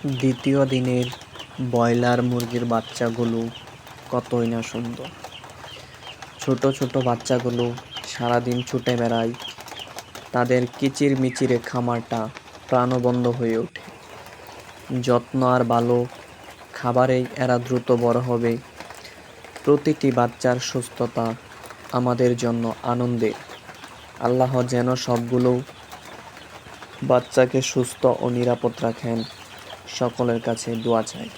দ্বিতীয় দিনের ব্রয়লার মুরগির বাচ্চাগুলো কতই না সুন্দর। ছোট ছোট বাচ্চাগুলো সারাদিন ছুটে বেড়ায়, তাদের কিচিরমিচিরে খামারটা প্রাণবন্ত হয়ে ওঠে। যত্ন আর ভালো খাবারেই এরা দ্রুত বড় হবে। প্রতিটি বাচ্চার সুস্থতা আমাদের জন্য আনন্দের। আল্লাহ যেন সবগুলো বাচ্চাকে সুস্থ ও নিরাপদ রাখেন। সকলের কাছে দোয়া চাই।